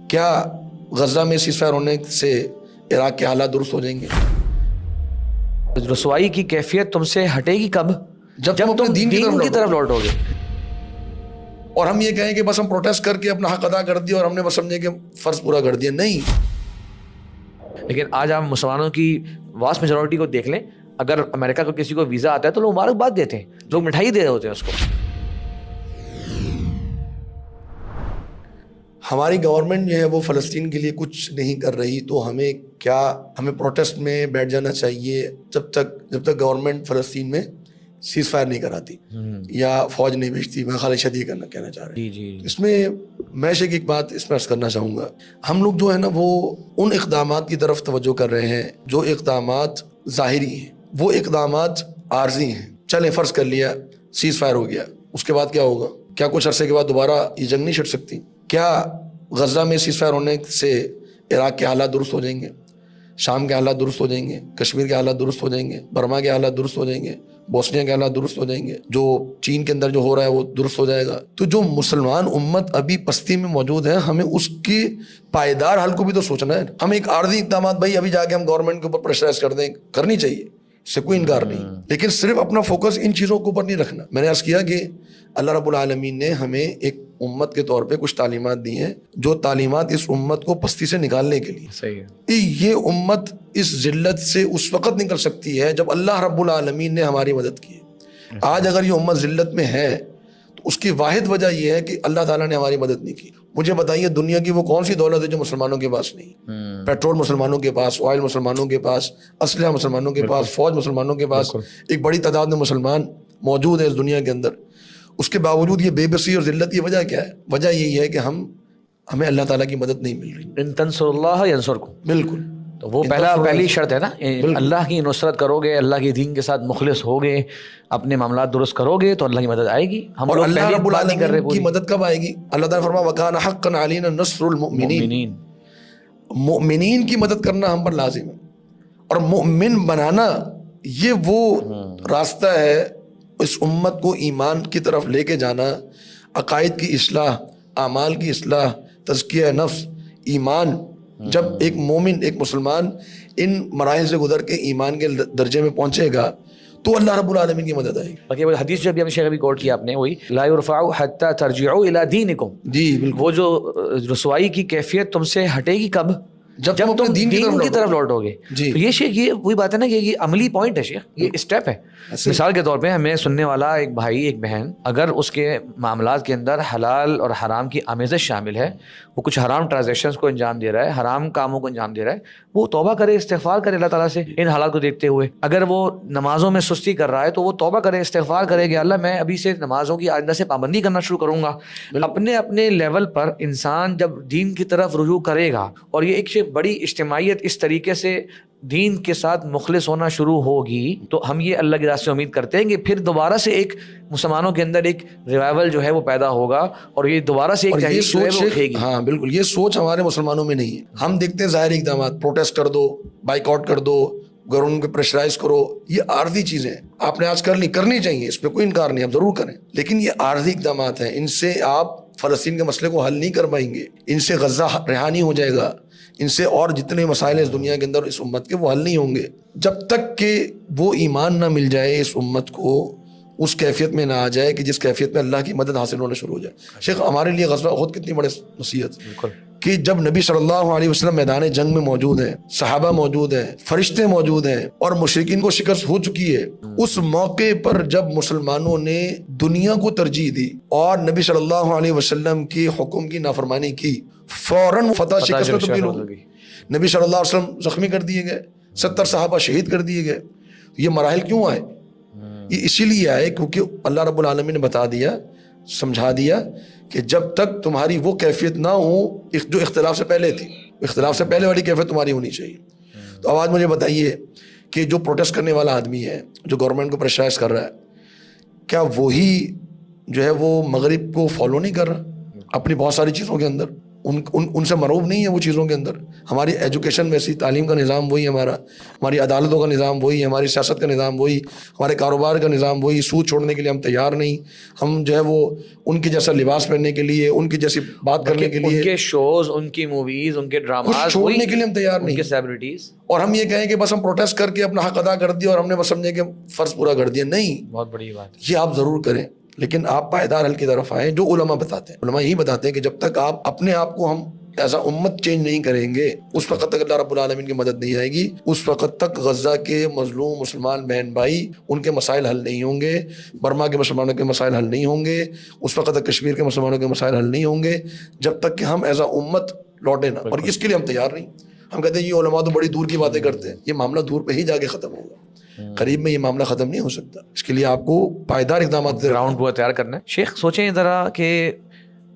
کیا غزہ میں cease fire ہونے سے عراق کے حالات درست ہو جائیں گے؟ رسوائی کی کیفیت تم سے ہٹے گی کب؟ جب تم دین کی طرف لوٹو گے. اور ہم یہ کہیں کہ بس ہم پروٹیسٹ کر کے اپنا حق ادا کر دیا اور ہم نے بس سمجھے کہ فرض پورا کر دیا. نہیں. لیکن آج آپ مسلمانوں کی واسٹ میجورٹی کو دیکھ لیں, اگر امریکہ کو کسی کو ویزا آتا ہے تو لوگ مبارکباد دیتے ہیں, لوگ مٹھائی دے رہے ہوتے ہیں اس کو. ہماری گورنمنٹ جو ہے وہ فلسطین کے لیے کچھ نہیں کر رہی, تو ہمیں پروٹیسٹ میں بیٹھ جانا چاہیے جب تک گورنمنٹ فلسطین میں سیز فائر نہیں کراتی یا فوج نہیں بھیجتی. میں خالد شدید کہنا چاہ رہا ہوں. اس میں میں ایک بات اس میں عرض کرنا چاہوں گا. ہم لوگ جو ہے نا وہ ان اقدامات کی طرف توجہ کر رہے ہیں جو اقدامات ظاہری ہیں, وہ اقدامات عارضی ہیں. چلیں فرض کر لیا سیز فائر ہو گیا, اس کے بعد کیا ہوگا؟ کیا کچھ عرصے کے بعد دوبارہ یہ جنگ نہیں چھڑ سکتی؟ کیا غزہ میں سیز فائر ہونے سے عراق کے حالات درست ہو جائیں گے؟ شام کے حالات درست ہو جائیں گے؟ کشمیر کے حالات درست ہو جائیں گے؟ برما کے حالات درست ہو جائیں گے؟ بوسنیا کے حالات درست ہو جائیں گے؟ جو چین کے اندر جو ہو رہا ہے وہ درست ہو جائے گا؟ تو جو مسلمان امت ابھی پستی میں موجود ہے, ہمیں اس کے پائیدار حل کو بھی تو سوچنا ہے. ہم ایک عارضی اقدامات بھائی ابھی جا کے ہم گورنمنٹ کے اوپر پریشرائز کر دیں, کرنی چاہیے, اس سے کوئی انکار نہیں, لیکن صرف اپنا فوکس ان چیزوں کے اوپر نہیں رکھنا. میں نے عرض کیا کہ اللہ رب العالمین نے ہمیں ایک امت کے طور پہ کچھ تعلیمات دی ہیں, جو تعلیمات اس امت کو پستی سے نکالنے کے لیے. صحیح ہے. یہ امت اس ذلت سے اس وقت نکل سکتی ہے جب اللہ رب العالمین نے ہماری مدد کی. آج اگر یہ امت ذلت میں ہے تو اس کی واحد وجہ یہ ہے کہ اللہ تعالیٰ نے ہماری مدد نہیں کی. مجھے بتائیے دنیا کی وہ کون سی دولت ہے جو مسلمانوں کے پاس نہیں؟ پیٹرول مسلمانوں کے پاس, آئل مسلمانوں کے پاس, اسلحہ مسلمانوں کے پاس, فوج مسلمانوں کے پاس, ایک بڑی تعداد میں مسلمان موجود ہے اس دنیا کے اندر. اس کے باوجود یہ بے بسی اور ذلت کی وجہ کیا ہے؟ وجہ یہی ہے کہ ہمیں اللہ تعالیٰ کی مدد نہیں مل رہی. ان تنصر اللہ ینصرکم. بالکل. تو وہ پہلی شرط ہے نا, اللہ کی نصرت کرو گے, اللہ کے دین کے ساتھ مخلص ہوگے, اپنے معاملات درست کرو گے تو اللہ کی مدد آئے گی. ہم اور لوگ اللہ رب العالمین کی مدد کب آئے گی؟ اللہ تعالیٰ فرمایا وَكَانَ حَقًّا عَلَيْنَا نَصْرُ الْمُؤْمِنِينَ. مؤمنین کی مدد کرنا ہم پر لازم ہے, اور مؤمن بنانا یہ وہ راستہ ہے اس امت کو ایمان کی طرف لے کے جانا, عقائد کی اصلاح, اعمال کی اصلاح, تزکیہ نفس, ایمان. جب ایک مومن, ایک مسلمان ان مراحل سے گزر کے ایمان کے درجے میں پہنچے گا تو اللہ رب العالمین کی مدد آئے گی. باقی وہ حدیث جو ابھی شیخ ابھی کوٹ کیا آپ نے, وہی لا يرفع حتى ترجعوا الى دینکم. جی بالکل. وہ جو رسوائی کی کیفیت تم سے ہٹے گی کب؟ جب تم دین کی طرف لوٹو گے. جی. تو یہ شیخ یہ وہی بات ہے نا کہ یہ عملی پوائنٹ ہے شیخ, یہ اسٹیپ ہے. مثال کے طور پہ ہمیں سننے والا ایک بھائی, ایک بہن, اگر اس کے معاملات کے اندر حلال اور حرام کی آمیزش شامل ہے, وہ کچھ حرام ٹرانزیکشنز کو انجام دے رہا ہے, حرام کاموں کو انجام دے رہا ہے, وہ توبہ کرے, استغفار کرے اللہ تعالیٰ سے ان حالات کو دیکھتے ہوئے. اگر وہ نمازوں میں سستی کر رہا ہے تو وہ توبہ کرے, استغفار کرے کہ اللہ میں ابھی سے نمازوں کی آئندہ سے پابندی کرنا شروع کروں گا. اپنے لیول پر انسان جب دین کی طرف رجوع کرے گا, اور یہ ایک بڑی اجتماعیت اس طریقے سے دین کے ساتھ مخلص ہونا شروع ہوگی, تو ہم یہ اللہ کی راہ سے امید کرتے ہیں کہ پھر دوبارہ سے ایک مسلمانوں کے اندر ایک ریوائول جو ہے وہ پیدا ہوگا, اور یہ دوبارہ سے ایک تحریک جو ہے وہ اٹھے گی. ہاں بالکل, یہ سوچ ہمارے مسلمانوں میں نہیں ہے. ہم دیکھتے ہیں ظاہری اقدامات, پروٹیسٹ کر دو, بائیک آؤٹ کر دو, گورنمنٹ کو پریشرائز کرو, یہ عارضی چیزیں ہیں. آپ نے آج کرنی چاہیے, اس پہ کوئی انکار نہیں, ہم ضرور کریں, لیکن یہ عارضی اقدامات ہیں. ان سے آپ فلسطین کے مسئلے کو حل نہیں کر پائیں گے, ان سے غزہ رہا نہیں ہو جائے گا, ان سے اور جتنے مسائل اس دنیا کے اندر اس امت کے وہ حل نہیں ہوں گے جب تک کہ وہ ایمان نہ مل جائے اس امت کو, اس کیفیت میں نہ آ جائے کہ جس کیفیت میں اللہ کی مدد حاصل ہونا شروع ہو جائے. شیخ ہمارے لیے غزوہ احد کتنی بڑی نصیحت کہ جب نبی صلی اللہ علیہ وسلم میدان جنگ میں موجود ہیں, صحابہ موجود ہیں, فرشتے موجود ہیں, اور مشرکین کو شکست ہو چکی ہے, اس موقع پر جب مسلمانوں نے دنیا کو ترجیح دی اور نبی صلی اللہ علیہ وسلم کی حکم کی نافرمانی کی, فوراً فتح شکست میں تبدیل ہو گئی. نبی صلی اللہ علیہ وسلم زخمی کر دیے گئے, 70 صحابہ شہید کر دیے گئے. یہ مراحل کیوں آئے؟ یہ اسی لیے آئے کیونکہ اللہ رب العالمین نے بتا دیا, سمجھا دیا کہ جب تک تمہاری وہ کیفیت نہ ہو جو اختلاف سے پہلے تھی, اختلاف سے پہلے والی کیفیت تمہاری ہونی چاہیے. تو اب آج مجھے بتائیے کہ جو پروٹیسٹ کرنے والا آدمی ہے, جو گورنمنٹ کو پریشرائز کر رہا ہے, کیا وہی جو ہے وہ مغرب کو فالو نہیں کر رہا اپنی بہت ساری چیزوں کے اندر؟ ان سے مروب نہیں ہے وہ چیزوں کے اندر. ہماری ایجوکیشن ویسی, تعلیم کا نظام وہی ہمارا, ہماری عدالتوں کا نظام وہی, ہماری سیاست کا نظام وہی, ہمارے کاروبار کا نظام وہی. سود چھوڑنے کے لیے ہم تیار نہیں. ہم جو ہے وہ ان کی جیسا لباس پہننے کے لیے, ان کی جیسی بات کرنے کے لیے, ان کے شوز, ان کی موویز, ان کے ڈراماز چھوڑنے کے لیے ہم تیار نہیں. ان کے سیلیبریٹیز, اور ہم یہ کہیں کہ بس ہم پروٹیسٹ کر کے اپنا حق ادا کر دیا اور ہم نے بس سمجھے کہ فرض پورا کر دیا. نہیں, بہت بڑی بات. یہ آپ ضرور کریں, لیکن آپ پائیدار حل کی طرف آئیں جو علماء بتاتے ہیں. علماء یہی بتاتے ہیں کہ جب تک آپ اپنے آپ کو ہم ایسا امت چینج نہیں کریں گے, اس وقت تک اللہ رب العالمین کی مدد نہیں آئے گی. اس وقت تک غزہ کے مظلوم مسلمان بہن بھائی, ان کے مسائل حل نہیں ہوں گے. برما کے مسلمانوں کے مسائل حل نہیں ہوں گے. اس وقت تک کشمیر کے مسلمانوں کے مسائل حل نہیں ہوں گے جب تک کہ ہم ایز اے امت لوٹے نہ. اور اس کے لیے ہم تیار نہیں. ہم کہتے ہیں یہ علماء تو بڑی دور کی باتیں کرتے ہیں. یہ معاملہ دور پہ ہی جا کے ختم ہوگا, قریب میں یہ معاملہ ختم نہیں ہو سکتا. اس کے لیے آپ کو پائیدار اقدامات گراؤنڈ پورا تیار کرنا ہے. شیخ سوچیں ذرا کہ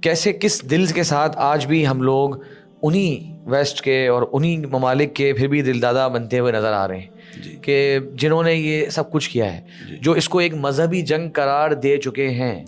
کیسے, کس دل کے ساتھ آج بھی ہم لوگ انہی ویسٹ کے اور انہی ممالک کے پھر بھی دلدادہ بنتے ہوئے نظر آ رہے ہیں کہ جنہوں نے یہ سب کچھ کیا ہے, جو اس کو ایک مذہبی جنگ قرار دے چکے ہیں,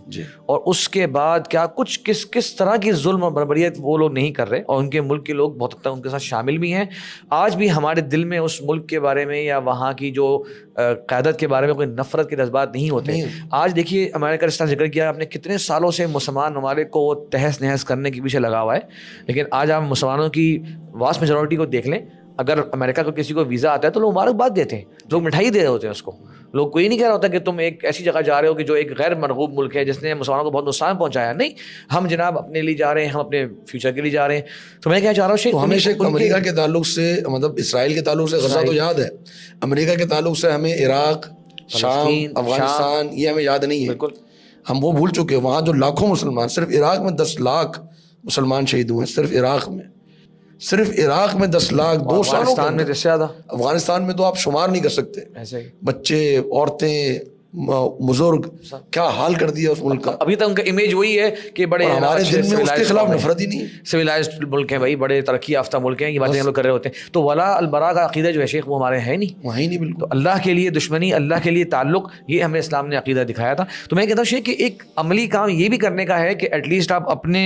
اور اس کے بعد کیا کچھ کس طرح کی ظلم اور بربریت وہ لوگ نہیں کر رہے, اور ان کے ملک کے لوگ بہت حد تک ان کے ساتھ شامل بھی ہیں. آج بھی ہمارے دل میں اس ملک کے بارے میں یا وہاں کی جو قیادت کے بارے میں کوئی نفرت کے جذبات نہیں ہوتے. آج دیکھیے امریکہ کا ذکر کیا آپ نے, کتنے سالوں سے مسلمان ممالک کو تہس نہس کرنے کے پیچھے لگا ہوا ہے, لیکن آج آپ مسلمانوں کی واسٹ میجورٹی کو دیکھ لیں. اگر امریکہ کو کسی کو ویزا آتا ہے تو لوگ مبارکباد دیتے ہیں, لوگ مٹھائی دے رہے ہوتے ہیں اس کو. لوگ کوئی نہیں کہہ رہا ہوتا کہ تم ایک ایسی جگہ جا رہے ہو کہ جو ایک غیر مرغوب ملک ہے جس نے مسلمانوں کو بہت نقصان پہنچایا. نہیں, ہم جناب اپنے لیے جا رہے ہیں, ہم اپنے فیوچر کے لیے جا رہے ہیں. تو میں کیا چاہ رہا ہوں, ہمیشہ امریکہ کے تعلق سے, مطلب اسرائیل کے تعلق سے غزہ تو یاد ہے, امریکہ کے تعلق سے ہمیں عراق, شام, افغانستان یہ ہمیں یاد نہیں ہے. بالکل ہم وہ بھول چکے. وہاں جو لاکھوں مسلمان, صرف عراق میں 10 لاکھ مسلمان شہید ہوئے ہیں, صرف عراق میں, صرف عراق میں 10 لاکھ 2 سالوں. افغانستان میں زیادہ, افغانستان میں تو آپ شمار نہیں کر سکتے. ایسے بچے, عورتیں, بزرگ, کیا حال کر دیا اس ملک کا. ابھی تک ان کا امیج وہی ہے کہ بڑے ہمارے دل میں اس کے خلاف نفرت ہی نہیں. سویلائزڈ ملک ہیں بھائی, بڑے ترقی یافتہ ملک ہیں, یہ باتیں ہم لوگ کر رہے ہوتے ہیں. تو ولا البرا کا عقیدہ جو ہے شیخ وہ ہمارے ہے نہیں, وہیں نہیں. بالکل, تو اللہ کے لیے دشمنی, اللہ کے لیے تعلق, یہ ہمیں اسلام نے عقیدہ دکھایا تھا. تو میں کہتا ہوں شیخ کہ ایک عملی کام یہ بھی کرنے کا ہے کہ ایٹ لیسٹ آپ اپنے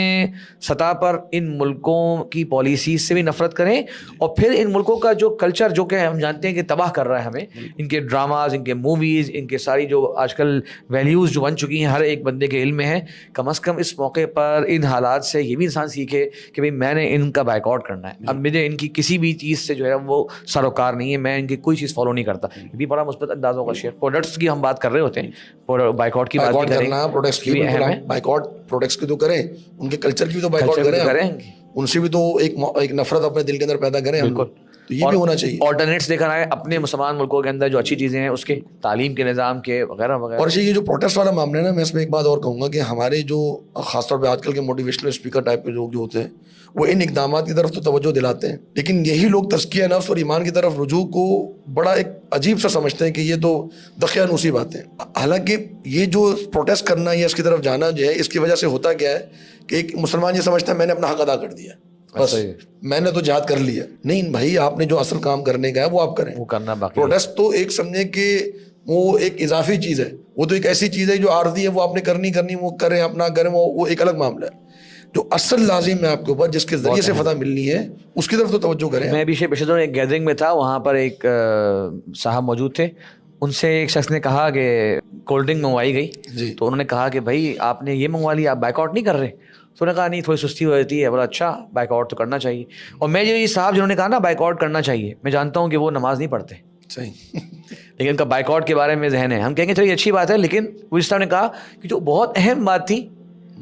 سطح پر ان ملکوں کی پالیسیز سے بھی نفرت کریں, اور پھر ان ملکوں کا جو کلچر جو کہ ہم جانتے ہیں کہ تباہ کر رہا ہے ہمیں, ان کے ڈراماز, ان کے موویز, ان کے ساری جو آج کل ویلیوز جو بن چکی ہیں ہر ایک بندے کے علم میں ہے, کم از کم اس موقع پر ان حالات سے یہ بھی انسان سیکھے کہ بھئی میں نے ان کا بائیک آؤٹ کرنا ہے. اب مجھے ان کی کسی بھی چیز سے جو ہے وہ سروکار نہیں ہے, میں ان کی کوئی چیز فالو نہیں کرتا. یہ بھی بڑا مثبت انداز ہوگا شیخ. پروڈکٹس کی ہم بات کر رہے ہوتے ہیں, بائیک آؤٹ کی بات کرنا, پروڈکٹس کی بائیک آؤٹ, پروڈکٹس کی تو کریں, ان کے کلچر کی بھی تو بائیک آؤٹ کریں, ان سے بھی تو ایک نفرت اپنے دل کے اندر پیدا کریں. بالکل, تو یہ بھی ہونا چاہیے. آلٹرنیٹس دیکھا ہے اپنے مسلمان ملکوں کے اندر جو اچھی چیزیں ہیں اس کے تعلیم کے نظام کے وغیرہ وغیرہ. اور یہ جو پروٹیسٹ والا معاملہ ہے نا, میں اس میں ایک بات اور کہوں گا کہ ہمارے جو خاص طور پہ آج کل کے موٹیویشنل اسپیکر ٹائپ کے لوگ جو ہوتے ہیں وہ ان اقدامات کی طرف تو توجہ دلاتے ہیں, لیکن یہی لوگ تزکیہ نفس اور ایمان کی طرف رجوع کو بڑا ایک عجیب سا سمجھتے ہیں کہ یہ تو دقیانوسی باتیں. حالانکہ یہ جو پروٹیسٹ کرنا یا اس کی طرف جانا جو ہے, اس کی وجہ سے ہوتا کیا ہے کہ ایک مسلمان یہ سمجھتا ہے میں نے اپنا حق ادا کر دیا, بس میں نے تو جہاد کر لیا. نہیں بھائی, آپ نے جو اصل کام کرنے کا ہے وہ آپ کریں, وہ کرنا باقی. پروٹیسٹ تو ایک سمجھے کہ وہ ایک اضافی چیز ہے, وہ تو ایک ایسی چیز ہے جو عارضی ہے, وہ آپ نے کرنی, وہ کریں اپنا کریں, وہ ایک الگ معاملہ ہے. جو اصل لازم ہے آپ کے اوپر, جس کے ذریعے سے فتح ملنی ہے, اس کی طرف تو توجہ کریں. میں بھی پچھلے دنوں ایک گیدرنگ میں تھا, وہاں پر ایک صاحب موجود تھے, ان سے ایک شخص نے کہا کہ کولڈ ڈرنک منگوائی گئی, تو انہوں نے کہا کہ بھائی آپ نے یہ منگوا لیا, آپ بائیک آؤٹ نہیں کر رہے. تو انہوں نے کہا نہیں, تھوڑی سستی ہو جاتی ہے. بولا اچھا, بائیک آؤٹ تو کرنا چاہیے. اور میں جو یہ صاحب جنہوں نے کہا نا بائیک آؤٹ کرنا چاہیے, میں جانتا ہوں کہ وہ نماز نہیں پڑھتے, صحیح, لیکن ان کا بائیک آؤٹ کے بارے میں ذہن ہے. ہم کہیں گے چلیے اچھی بات ہے, لیکن وہ اس طرح نے کہا کہ جو بہت اہم بات تھی,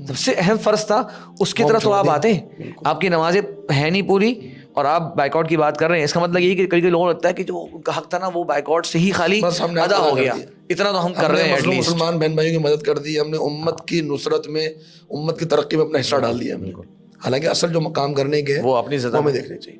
سب سے اہم فرض تھا, اس کی طرف تو آپ آتے ہیں, آپ کی نمازیں ہیں نہیں پوری اور آپ بائیک آؤٹ کی بات کر رہے ہیں. اس کا مطلب یہی کہ کئی لوگوں کو لگتا ہے کہ جو ان کا حق تھا نا وہ بائیک آؤٹ سے ہی خالی ادا ہو گیا, اتنا تو ہم کر رہے ہیں. مسلمان بہن بھائیوں کی مدد کر دی ہم نے, امت کی نصرت میں, امت کی ترقی میں اپنا حصہ ڈال دیا ہم نے. حالانکہ اصل جو مقام کرنے کے وہ اپنی زندگی میں دیکھنے چاہیے.